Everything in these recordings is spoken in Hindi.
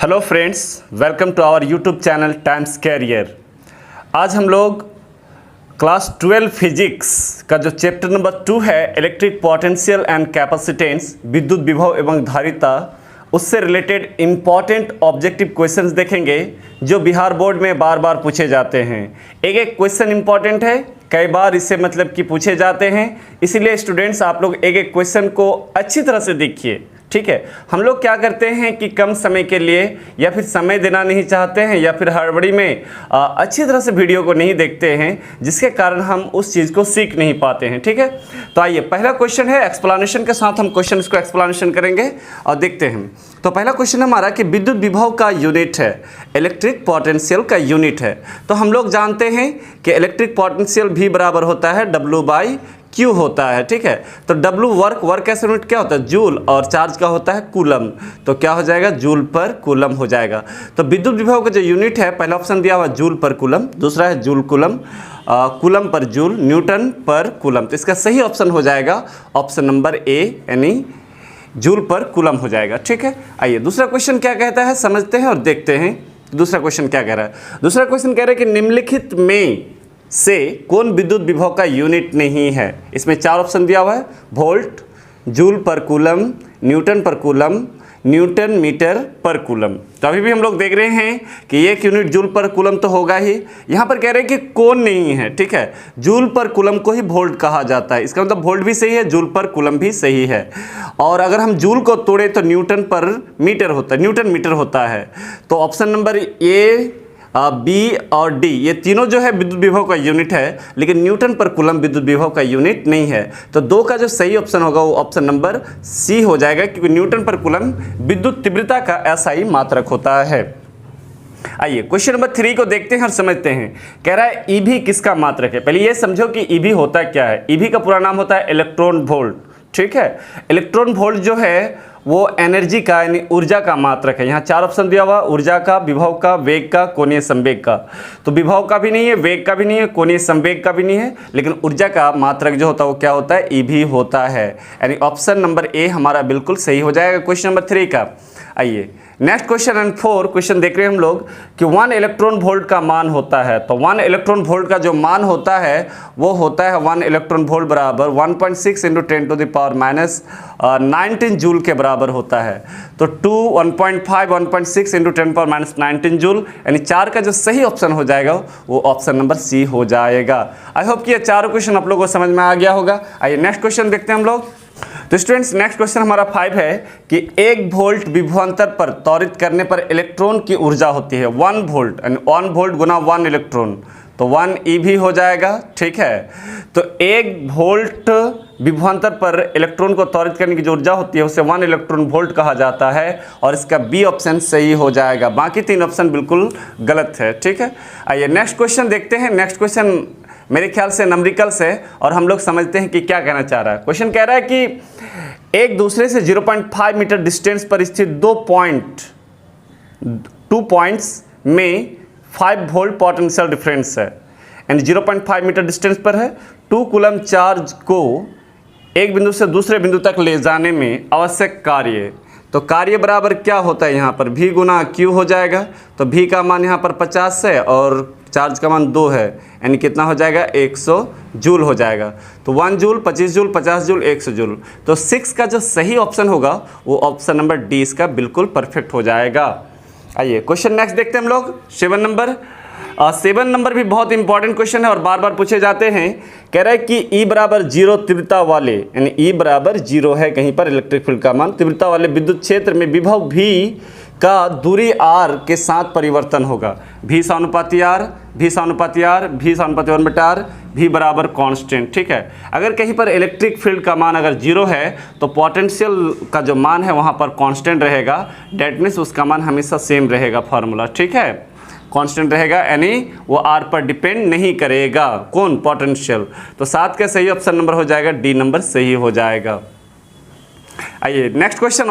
Hello friends, welcome to our YouTube channel Times Career. आज हम लोग क्लास 12 फिजिक्स का जो चैप्टर नंबर 2 है इलेक्ट्रिक पोटेंशियल एंड कैपेसिटेंस, विद्युत विभव एवं धारिता, उससे रिलेटेड इम्पॉर्टेंट ऑब्जेक्टिव क्वेश्चंस देखेंगे जो बिहार बोर्ड में बार बार पूछे जाते हैं। एक एक क्वेश्चन इम्पॉर्टेंट है, कई बार इससे मतलब कि पूछे जाते हैं, इसीलिए स्टूडेंट्स आप लोग एक एक क्वेश्चन को अच्छी तरह से देखिए। ठीक है, हम लोग क्या करते हैं कि कम समय के लिए या फिर समय देना नहीं चाहते हैं या फिर हड़बड़ी में अच्छी तरह से वीडियो को नहीं देखते हैं, जिसके कारण हम उस चीज़ को सीख नहीं पाते हैं। ठीक है, तो आइए पहला क्वेश्चन है, एक्सप्लेनेशन के साथ हम क्वेश्चन इसको एक्सप्लेनेशन करेंगे और देखते हैं। तो पहला क्वेश्चन हमारा कि विद्युत विभव का यूनिट है, इलेक्ट्रिक पोटेंशियल का यूनिट है। तो हम लोग जानते हैं कि इलेक्ट्रिक पोटेंशियल भी बराबर होता है W/Q होता है। ठीक है, तो W वर्क कैसे यूनिट क्या होता है? जूल, और चार्ज का होता है कूलम, तो क्या हो जाएगा? जूल पर कूलम हो जाएगा। तो विद्युत विभव का जो यूनिट है, पहला ऑप्शन दिया हुआ जूल पर कूलम, दूसरा है joule coulomb, coulomb per joule, Newton पर कूलम। तो इसका सही ऑप्शन हो जाएगा ऑप्शन नंबर ए, यानी जूल पर कूलम हो जाएगा। ठीक है, आइए दूसरा क्वेश्चन क्या कहता है समझते हैं और देखते हैं दूसरा क्वेश्चन क्या कह रहा है। दूसरा क्वेश्चन कह रहा है कि निम्नलिखित में से कौन विद्युत विभव का यूनिट नहीं है? इसमें चार ऑप्शन दिया हुआ है, वोल्ट, जूल पर कूलम, न्यूटन पर कूलम, न्यूटन मीटर पर कूलम। तो अभी भी हम लोग देख रहे हैं कि एक यूनिट जूल पर कूलम तो होगा ही, यहाँ पर कह रहे हैं कि कौन नहीं है। ठीक है, जूल पर कूलम को ही वोल्ट कहा जाता है, इसका मतलब वोल्ट भी सही है, जूल पर कूलम भी सही है। और अगर हम जूल को तोड़े तो न्यूटन पर मीटर होता है, न्यूटन मीटर होता है। तो ऑप्शन नंबर ए, बी और डी, ये तीनों जो है विद्युत विभव का यूनिट है, लेकिन न्यूटन पर कूलम विद्युत विभव का यूनिट नहीं है। तो दो का जो सही ऑप्शन होगा वो ऑप्शन नंबर सी हो जाएगा, क्योंकि न्यूटन पर कूलम विद्युत तीव्रता का एसआई मात्रक होता है। आइए क्वेश्चन नंबर 3 को देखते हैं और समझते हैं। कह रहा है ईवी किसका मात्रक है? पहले ये समझो कि ईवी होता क्या है। ईवी का पूरा नाम होता है इलेक्ट्रॉन वोल्ट। ठीक है, इलेक्ट्रॉन वोल्ट जो है वो एनर्जी का यानी ऊर्जा का मात्रक है। यहाँ चार ऑप्शन दिया हुआ, ऊर्जा का, विभव का, वेग का, कोणीय संवेग का। तो विभव का भी नहीं है, वेग का भी नहीं है, कोणीय संवेग का भी नहीं है, लेकिन ऊर्जा का मात्रक जो होता है वो क्या होता है? ईवी होता है, यानी ऑप्शन नंबर ए हमारा बिल्कुल सही हो जाएगा क्वेश्चन नंबर 3 का। आइए नेक्स्ट क्वेश्चन एंड 4 क्वेश्चन देख रहे हैं हम लोग कि 1 इलेक्ट्रॉन वोल्ट का मान होता है। तो 1 इलेक्ट्रॉन वोल्ट का जो मान होता है वो होता है 1 इलेक्ट्रॉन वोल्ट बराबर 1.6 × 10⁻⁻19 जूल के बराबर होता है। तो 1.5 1.6 × 10⁻⁻19 जूल, यानी 4 का जो सही ऑप्शन हो जाएगा वो ऑप्शन नंबर सी हो जाएगा। आई होप कि ये चारों क्वेश्चन आप लोगों को समझ में आ गया होगा। आइए नेक्स्ट क्वेश्चन देखते हैं हम लोग। तो स्टूडेंट्स नेक्स्ट क्वेश्चन हमारा 5 है कि 1 वोल्ट विभवांतर पर त्वरित करने पर इलेक्ट्रॉन की ऊर्जा होती है 1 वोल्ट, यानी 1 वोल्ट गुना 1 इलेक्ट्रॉन, तो 1 ईवी हो जाएगा। ठीक है, तो 1 वोल्ट विभवांतर पर इलेक्ट्रॉन को त्वरित करने की जो ऊर्जा होती है उसे 1 इलेक्ट्रॉन वोल्ट कहा जाता है, और इसका बी ऑप्शन सही हो जाएगा, बाकी 3 ऑप्शन बिल्कुल गलत है। ठीक है, आइए नेक्स्ट क्वेश्चन देखते हैं। नेक्स्ट क्वेश्चन मेरे ख्याल से न्यूमेरिकल्स है और हम लोग समझते हैं कि क्या कहना चाह रहा है। क्वेश्चन कह रहा है कि एक दूसरे से 0.5 मीटर डिस्टेंस पर स्थित 2 पॉइंट्स में 5 वोल्ट पोटेंशियल डिफरेंस है, यानी 0.5 मीटर डिस्टेंस पर है। 2 कूलम चार्ज को एक बिंदु से दूसरे बिंदु तक ले जाने में आवश्यक कार्य, तो कार्य बराबर क्या होता है? यहाँ पर V गुना Q हो जाएगा। तो V का मान यहाँ पर 50 है और चार्ज का मान 2 है, यानी कितना हो जाएगा? 100 जूल हो जाएगा। तो 1 जूल, 25 जूल, 50 जूल, 100 जूल। तो 6 का जो सही ऑप्शन होगा वो ऑप्शन नंबर डी इसका बिल्कुल परफेक्ट हो जाएगा। आइए क्वेश्चन नेक्स्ट देखते हैं हम लोग। 7 नंबर 7 नंबर भी बहुत इंपॉर्टेंट क्वेश्चन है और बार बार पूछे जाते हैं। कह रहा है कि E बराबर 0 तीव्रता वाले, यानी E बराबर 0 है कहीं पर इलेक्ट्रिक फील्ड का मान, तीव्रता वाले विद्युत क्षेत्र में विभव V का दूरी r के साथ परिवर्तन होगा। V समानुपाती r, V समानुपाती r, V समानुपाती 1/r, V बराबर कांस्टेंट। ठीक है, अगर कहीं पर इलेक्ट्रिक फील्ड का मान अगर 0 है तो पोटेंशियल का जो मान है वहाँ पर कांस्टेंट रहेगा, डेट मीन्स उसका मान हमेशा सेम रहेगा फार्मूला। ठीक है, कांस्टेंट रहेगा, यानी वो r पर डिपेंड नहीं करेगा। कौन? पोटेंशियल। तो 7 का सही ऑप्शन नंबर हो जाएगा डी नंबर सही हो जाएगा। आइए नेक्स्ट क्वेश्चन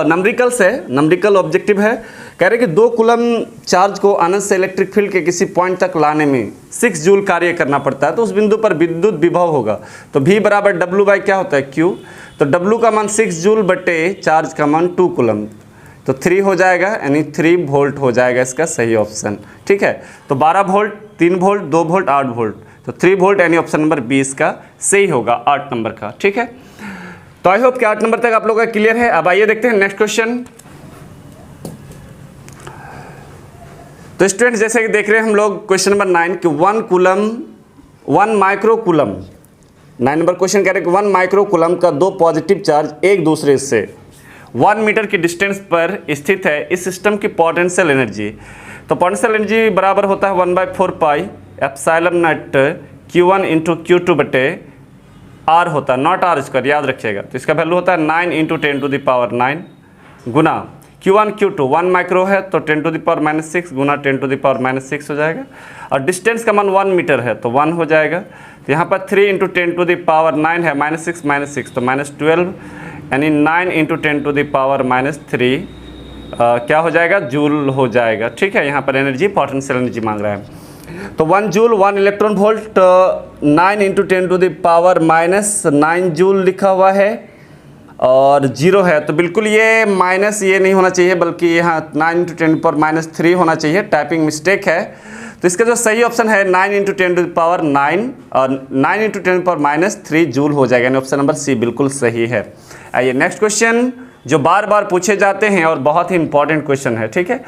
न्यूमेरिकल से, न्यूमेरिकल ऑब्जेक्टिव है। कह रहे कि 2 कूलम चार्ज को अनंत से इलेक्ट्रिक फील्ड के किसी पॉइंट तक लाने में 6 जूल कार्य करना पड़ता है, तो उस बिंदु पर विद्युत विभव होगा। तो V बराबर W बाई क्या होता है? Q। तो W का मान 6 जूल बटे चार्ज का मान 2 कूलम। तो 3 हो जाएगा, यानी 3 वोल्ट हो जाएगा इसका सही ऑप्शन। ठीक है, तो 12 वोल्ट, 3 वोल्ट, 2 वोल्ट, 8 वोल्ट, तो 3 वोल्ट यानी ऑप्शन नंबर 20 का सही होगा 8 नंबर का। ठीक है, तो आई होप कि 8 नंबर तक आप लोगों का क्लियर है। अब आइए देखते हैं नेक्स्ट क्वेश्चन। तो स्टूडेंट जैसे कि देख रहे हैं हम लोग क्वेश्चन नंबर 9 कि 1 माइक्रो कूलम, 9 नंबर क्वेश्चन कह रहे हैं कि 1 माइक्रो कूलम का 2 पॉजिटिव चार्ज एक दूसरे से 1 मीटर की डिस्टेंस पर स्थित है। इस सिस्टम की पोटेंशियल एनर्जी, तो पोटेंशियल एनर्जी बराबर होता है 1/4 pi epsilon not Q1 into Q2 बटे R होता है, नॉट R स्क्वायर, याद रखिएगा। तो इसका वैल्यू होता है 9 इंटू 10⁻9 गुना Q1 Q2, 1 माइक्रो है तो 10⁻6 गुना 10⁻6 हो जाएगा, और डिस्टेंस का मान 1 मीटर है तो 1 हो जाएगा। तो यहाँ पर 3 इंटू 10⁻9 है, -6 तो -12, यानी 9 इंटू 10⁻³ क्या हो जाएगा, जूल हो जाएगा। ठीक है, यहाँ पर एनर्जी पोटेंशियल एनर्जी मांग रहा है। तो 1 joule 1 electron volt, 9 into 10⁻⁹ joule लिखा हुआ है और 0 है, तो बिल्कुल ये माइनस ये नहीं होना चाहिए, बल्कि यहाँ 9 इंटू 10⁻³ होना चाहिए, टाइपिंग मिस्टेक है। तो इसका जो सही ऑप्शन है 9 इंटू 10⁻9 और 9 इंटू 10⁻³ जूल हो जाएगा, यानी ऑप्शन नंबर सी बिल्कुल सही है। आइए नेक्स्ट क्वेश्चन जो बार बार पूछे जाते हैं और बहुत ही इंपॉर्टेंट क्वेश्चन है। ठीक है,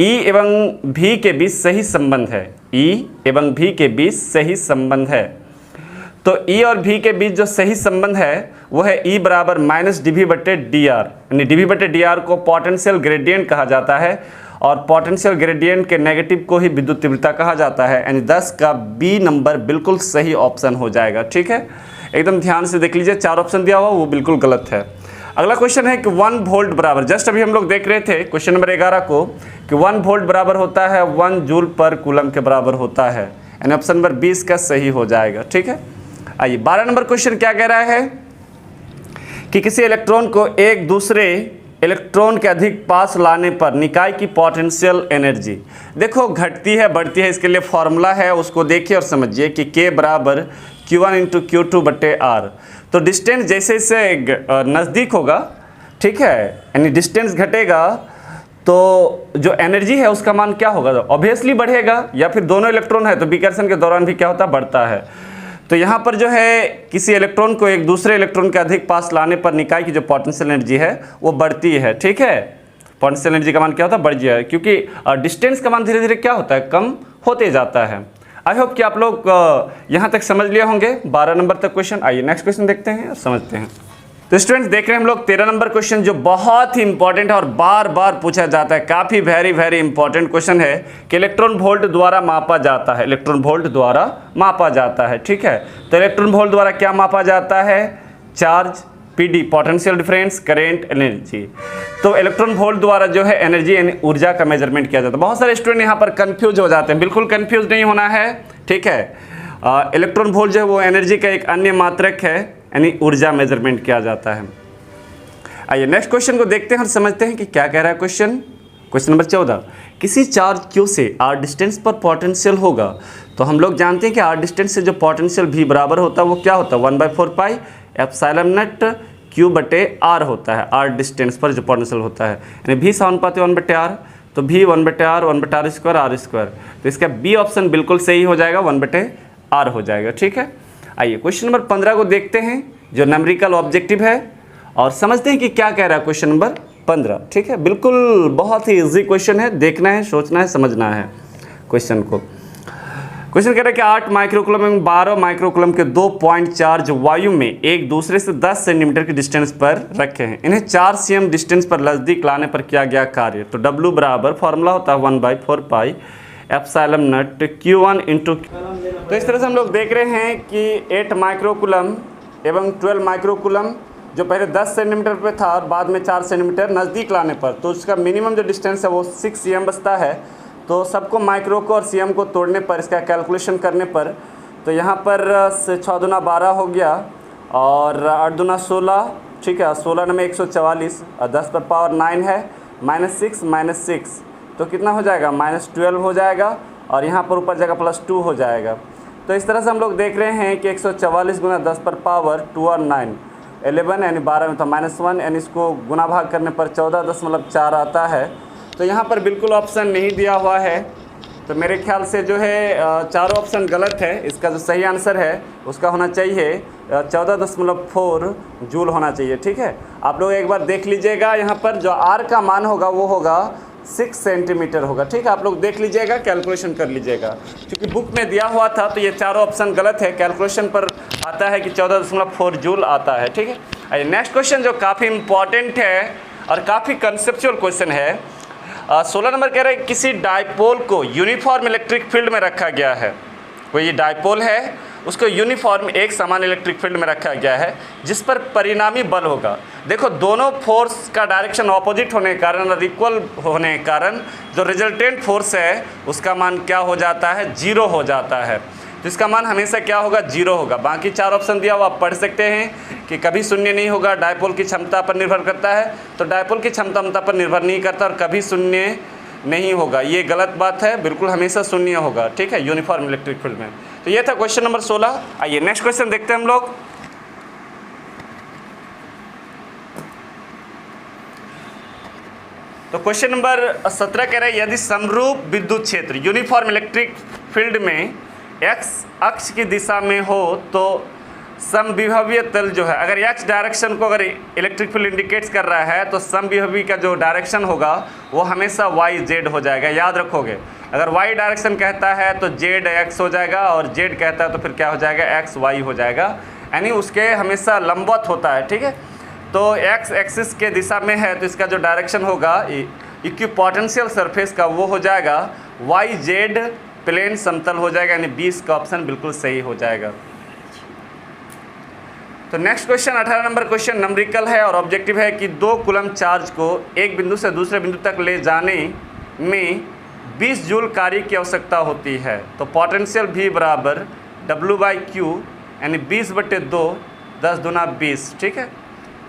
E एवं V के बीच सही संबंध है, E एवं V के बीच सही संबंध है। तो E और V के बीच जो सही संबंध है वो है E बराबर -dV/dr, यानी dV/dr को पोटेंशियल ग्रेडियंट कहा जाता है, और पोटेंशियल ग्रेडियंट के नेगेटिव को ही विद्युत तीव्रता कहा जाता है, यानी 10 का B नंबर बिल्कुल सही ऑप्शन हो जाएगा। ठीक है, एकदम ध्यान से देख लीजिए, 4 ऑप्शन दिया हुआ वो बिल्कुल गलत है। अगला क्वेश्चन है कि 1 वोल्ट बराबर, जस्ट अभी हम लोग देख रहे थे क्वेश्चन नंबर 11 को कि 1 वोल्ट बराबर होता है 1 जूल पर कूलम के बराबर होता है, यानी ऑप्शन नंबर 20 का सही हो जाएगा। ठीक है, आइए 12 नंबर क्वेश्चन क्या कह रहा है कि किसी इलेक्ट्रॉन को एक दूसरे इलेक्ट्रॉन के अधिक पास लाने पर निकाय की पोटेंशियल एनर्जी, देखो घटती है बढ़ती है, इसके लिए फॉर्मूला है, उसको देखिए और समझिए कि K बराबर Q1 इंटू Q2 बटे R। तो डिस्टेंस जैसे जैसे नज़दीक होगा, ठीक है, यानी डिस्टेंस घटेगा तो जो एनर्जी है उसका मान क्या होगा, ऑब्वियसली बढ़ेगा, या फिर दोनों इलेक्ट्रॉन है तो विकर्षण के दौरान भी क्या होता है, बढ़ता है। तो यहाँ पर जो है किसी इलेक्ट्रॉन को एक दूसरे इलेक्ट्रॉन के अधिक पास लाने पर निकाय की जो पोटेंशियल एनर्जी है वो बढ़ती है। ठीक है, पोटेंशियल एनर्जी का मान क्या होता है, बढ़ जाए, क्योंकि डिस्टेंस का मान धीरे धीरे क्या होता है, कम होते जाता है। आई होप कि आप लोग यहाँ तक समझ लिए होंगे 12 नंबर तक क्वेश्चन। आइए नेक्स्ट क्वेश्चन देखते हैं और समझते हैं। तो स्टूडेंट्स देख रहे हैं हम लोग 13 नंबर क्वेश्चन जो बहुत ही इंपॉर्टेंट है और बार बार पूछा जाता है, काफ़ी वेरी इंपॉर्टेंट क्वेश्चन है कि इलेक्ट्रॉन वोल्ट द्वारा मापा जाता है, इलेक्ट्रॉन वोल्ट द्वारा मापा जाता है। ठीक है, तो इलेक्ट्रॉन वोल्ट द्वारा क्या मापा जाता है, charge, PD potential difference, current, energy. तो इलेक्ट्रॉन वोल्ट द्वारा जो है एनर्जी यानी ऊर्जा का मेजरमेंट किया जाता है। बहुत सारे स्टूडेंट यहाँ पर कंफ्यूज हो जाते हैं, बिल्कुल कंफ्यूज नहीं होना है। ठीक है, इलेक्ट्रॉन वोल्ट जो है वो एनर्जी का एक अन्य मात्रक है, यानी ऊर्जा मेजरमेंट किया जाता है। आइए नेक्स्ट क्वेश्चन को देखते हैं और समझते हैं कि क्या कह रहा है क्वेश्चन। क्वेश्चन नंबर 14, किसी चार्ज Q से R डिस्टेंस पर पोटेंशियल होगा। तो हम लोग जानते हैं कि R डिस्टेंस से जो पोटेंशियल V बराबर होता है वो क्या होता है, 1/4 पाई एप्सिलॉन नॉट Q बटे R होता है, R डिस्टेंस पर जो पोटेंशियल होता है, यानी V समानुपाती 1/R, तो V 1/R 1/R square R square. तो इसका B ऑप्शन बिल्कुल सही हो जाएगा, 1/R हो जाएगा। ठीक है, आइए क्वेश्चन नंबर 15 को देखते हैं जो न्यूमेरिकल ऑब्जेक्टिव है और समझते हैं कि क्या कह रहा है क्वेश्चन नंबर 15। ठीक है, बिल्कुल बहुत ही इजी क्वेश्चन है, देखना है, सोचना है, समझना है क्वेश्चन को। क्वेश्चन कह रहा है कि 8 माइक्रोकूलम एवं 12 माइक्रोकूलम के 2 पॉइंट चार्ज वायु में एक दूसरे से 10 सेंटीमीटर की डिस्टेंस पर रखे हैं। इन्हें 4 cm डिस्टेंस पर नजदीक लाने पर किया गया कार्य। तो W बराबर फॉर्मूला होता है 1/4 pi epsilon not Q1 into. तो इस तरह से हम लोग देख रहे हैं कि 8 माइक्रोकूलम एवं 12 माइक्रोकूलम जो पहले 10 सेंटीमीटर पे था और बाद में 4 सेंटीमीटर नज़दीक लाने पर, तो उसका मिनिमम जो डिस्टेंस है वो 6 cm बचता है। तो सबको माइक्रो को और cm को तोड़ने पर, इसका कैलकुलेशन करने पर, तो यहाँ पर 6 दूना 12 हो गया और 8 दूना 16, ठीक है, 16 में 144 और 10 पर पावर 9 है, -6 तो कितना हो जाएगा, -12 हो जाएगा, और यहाँ पर ऊपर जगह +2 हो जाएगा। तो इस तरह से हम लोग देख रहे हैं कि 144 गुना 10 पर पावर 2 और 9, 11 यानी 12 में तो -1 यानी इसको गुना भाग करने पर 14.4 आता है। तो यहाँ पर बिल्कुल ऑप्शन नहीं दिया हुआ है, तो मेरे ख्याल से जो है चारों ऑप्शन गलत है। इसका जो सही आंसर है उसका होना चाहिए 14.4 जूल होना चाहिए। ठीक है, आप लोग एक बार देख लीजिएगा, यहाँ पर जो R का मान होगा वो होगा 6 सेंटीमीटर होगा। ठीक है, आप लोग देख लीजिएगा, कैलकुलेशन कर लीजिएगा, क्योंकि बुक में दिया हुआ था तो ये चारों ऑप्शन गलत है। कैलकुलेशन पर आता है कि 14.4 जूल आता है। ठीक है, नेक्स्ट क्वेश्चन जो काफ़ी इंपॉर्टेंट है और काफ़ी कंसेप्चुअल क्वेश्चन है। 16 नंबर कह रहा है किसी डायपोल को यूनिफॉर्म इलेक्ट्रिक फील्ड में रखा गया है। कोई डायपोल है, उसको यूनिफॉर्म एक समान इलेक्ट्रिक फील्ड में रखा गया है, जिस पर परिणामी बल होगा। देखो, दोनों फोर्स का डायरेक्शन ऑपोजिट होने के कारण और इक्वल होने के कारण जो रिजल्टेंट फोर्स है उसका मान क्या हो जाता है, 0 हो जाता है। तो इसका मान हमेशा क्या होगा, 0 होगा। बाकी 4 ऑप्शन दिया हुआ आप पढ़ सकते हैं कि कभी शून्य नहीं होगा, डायपोल की क्षमता पर निर्भर करता है, तो डायपोल की क्षमता पर निर्भर नहीं करता, और कभी शून्य नहीं होगा, ये गलत बात है, बिल्कुल हमेशा शून्य होगा। ठीक है, यूनिफॉर्म इलेक्ट्रिक फील्ड में। तो ये था क्वेश्चन नंबर 16। आइए नेक्स्ट क्वेश्चन देखते हैं हम लोग। तो क्वेश्चन नंबर 17 कह रहे हैं यदि समरूप विद्युत क्षेत्र यूनिफॉर्म इलेक्ट्रिक फील्ड में x अक्ष की दिशा में हो तो समविभवीय तल जो है, अगर x डायरेक्शन को अगर इलेक्ट्रिक फील्ड इंडिकेट्स कर रहा है तो समविभवी का जो डायरेक्शन होगा वो हमेशा y z हो जाएगा। याद रखोगे, अगर y डायरेक्शन कहता है तो z x हो जाएगा, और z कहता है तो फिर क्या हो जाएगा, x y हो जाएगा, यानी उसके हमेशा लंबवत होता है। ठीक है, तो x एक्सिस के दिशा में है तो इसका जो डायरेक्शन होगा इक्विपोटेंशियल सरफेस का वो हो जाएगा y z प्लेन समतल हो जाएगा, यानी 20 का ऑप्शन बिल्कुल सही हो जाएगा। तो next question 18 number question numerical है और ऑब्जेक्टिव है कि 2 कूलम चार्ज को एक बिंदु से दूसरे बिंदु तक ले जाने में 20 जूल कार्य की आवश्यकता होती है। तो पोटेंशियल V बराबर W/Q यानी 20/2 10 दूना 20। ठीक है,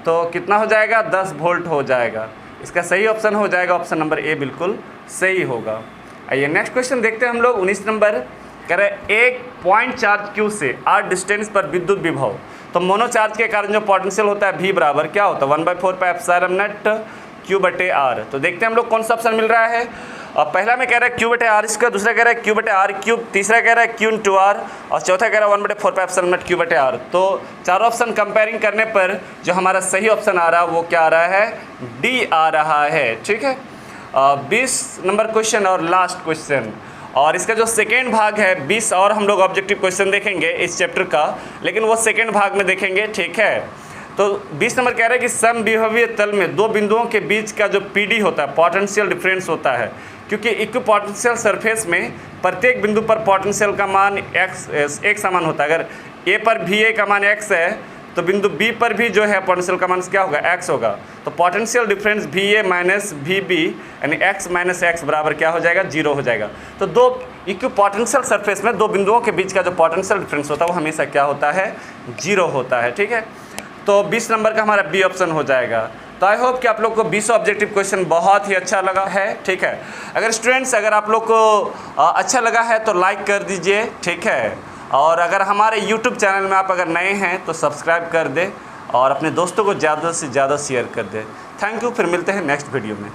तो कितना हो जाएगा, 10 वोल्ट हो जाएगा। इसका सही ऑप्शन हो जाएगा ऑप्शन नंबर ए, बिल्कुल सही होगा। आइए नेक्स्ट क्वेश्चन देखते हैं हम लोग। 19 नंबर कह रहे एक पॉइंट चार्ज Q से r डिस्टेंस पर विद्युत विभव, तो मोनो चार्ज के कारण जो पोटेंशियल होता है V बराबर क्या होता है, 1/4πε0 Q/r। तो देखते हैं हम लोग कौन सा ऑप्शन मिल रहा है। और पहला में कह रहा है Q/r², दूसरा कह रहा है Q/r³, तीसरा कह रहा है Q×r, और चौथा कह रहा है 1/4πε0 Q/r। तो चारों ऑप्शन कंपेयरिंग करने पर जो हमारा सही ऑप्शन आ रहा है वो क्या आ रहा है, डी आ रहा है। ठीक है, 20 नंबर क्वेश्चन और लास्ट क्वेश्चन, और इसका जो सेकेंड भाग है 20 और हम लोग ऑब्जेक्टिव क्वेश्चन देखेंगे इस चैप्टर का, लेकिन वो सेकेंड भाग में देखेंगे। ठीक है, तो 20 नंबर कह रहे हैं कि समविभवीय तल में 2 बिंदुओं के बीच का जो PD होता है, पोटेंशियल डिफरेंस होता है, क्योंकि इक्विपोटेंशियल सरफेस में प्रत्येक बिंदु पर पोटेंशियल का मान x एक समान होता है। अगर A पर VA का मान x है तो बिंदु B पर भी जो है पोटेंशियल का मान क्या होगा, x होगा। तो potential difference VA minus VB यानी x माइनस x बराबर क्या हो जाएगा, 0 हो जाएगा। तो 2 इक्विपोटेंशियल सरफेस में 2 बिंदुओं के बीच का जो पोटेंशियल डिफरेंस होता है वो हमेशा क्या होता है, 0 होता है। ठीक है, तो 20 नंबर का हमारा बी ऑप्शन हो जाएगा। तो आई होप कि आप लोग को 20 ऑब्जेक्टिव क्वेश्चन बहुत ही अच्छा लगा है। ठीक है, अगर स्टूडेंट्स अगर आप लोग को अच्छा लगा है तो लाइक कर दीजिए। ठीक है, और अगर हमारे YouTube चैनल में आप अगर नए हैं तो सब्सक्राइब कर दें और अपने दोस्तों को ज़्यादा से ज़्यादा शेयर कर दें। थैंक यू, फिर मिलते हैं नेक्स्ट वीडियो में।